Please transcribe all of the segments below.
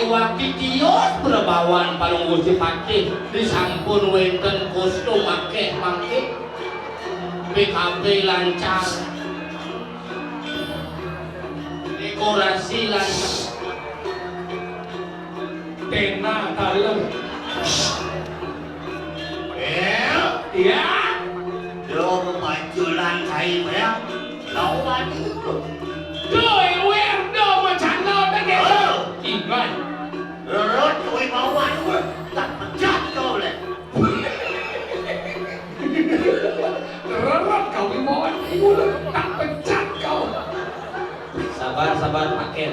waki kios Prabawan Palungguh Cipati disampun wenten kostum akeh mangke PKB lancar dekorasi lancar tena kalem ya do majulan kai ya lawan itu doi wer do macan lo tege iman rot doi bawan gue tak pecat kau le rot kau bawan gue tak pecat kau sabar pakai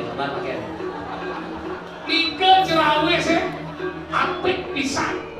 Ike Cerawe sih apik pisan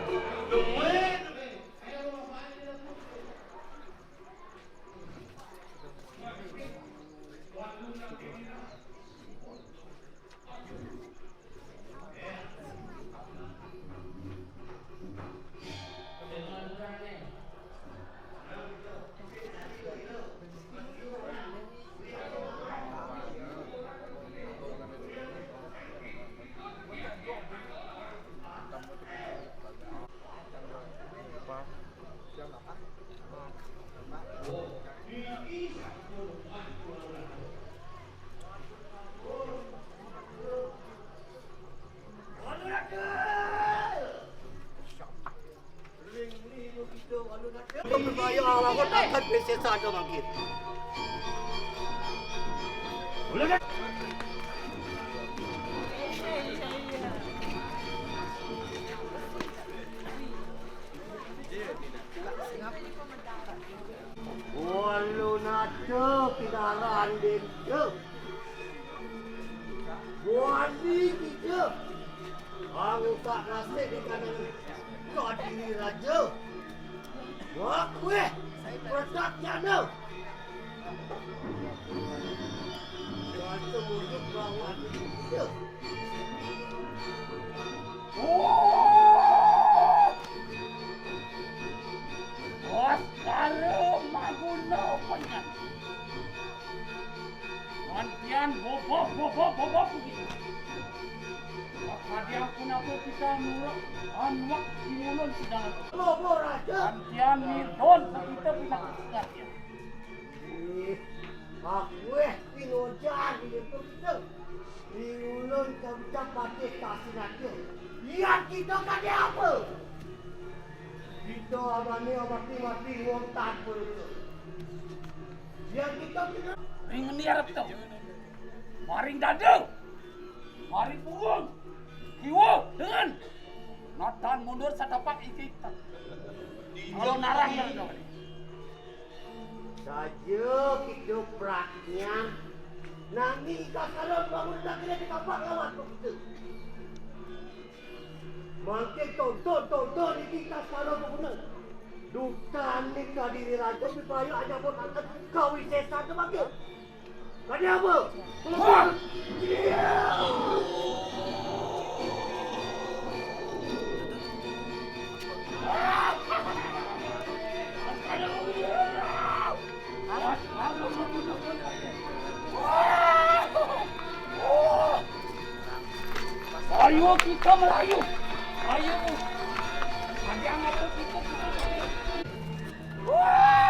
maring dadeng maring punggung kiwo dengan natan mundur satapak ikitan kalau narang dan saja kita praknya nanti kalau bangun lagi di kapak lawan begitu makin tonton ini kita kalau benar dutan ni diri raja supaya ada pun akan kawin sesa ke bagi kali apa? Ayo kita melayu. Ayo. Ada apa kita? Wah!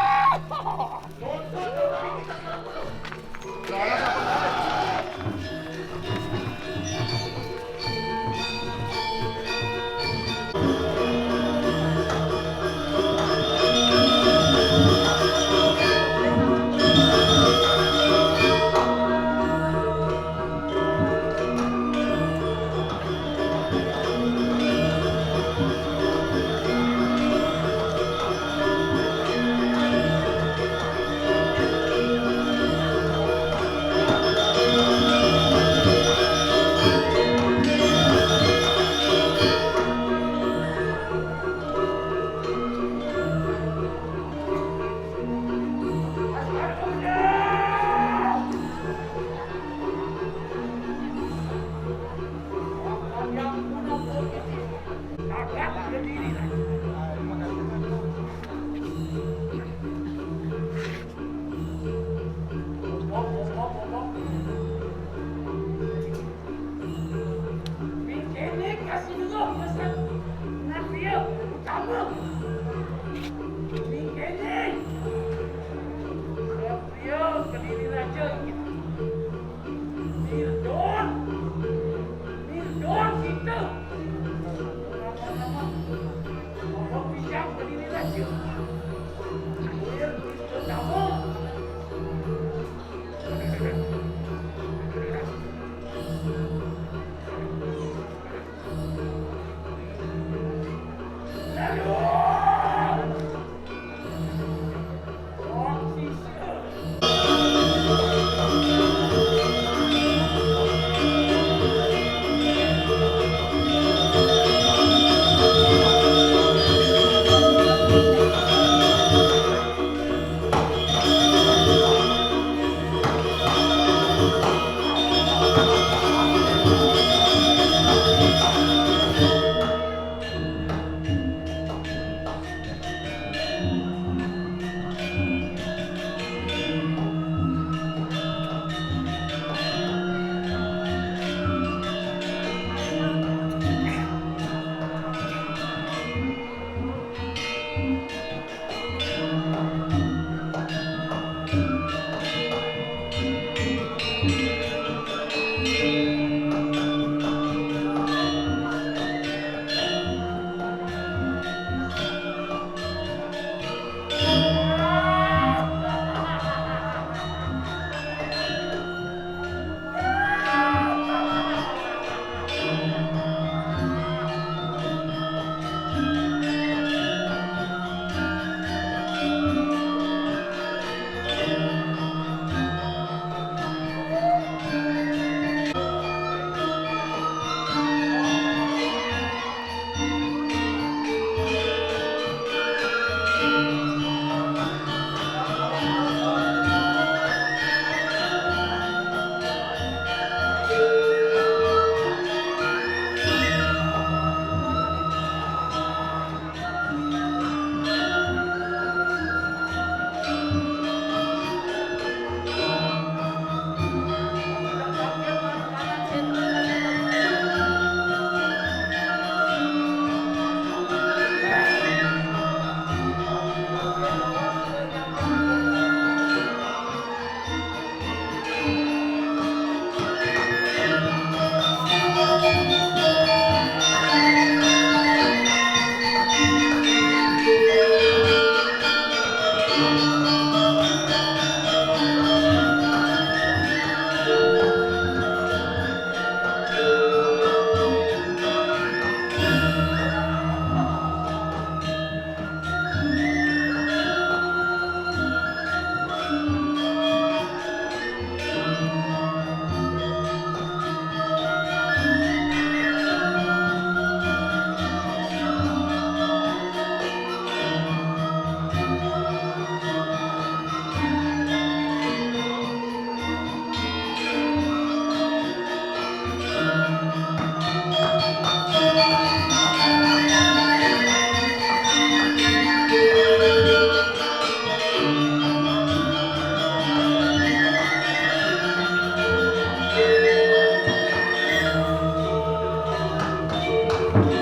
Thank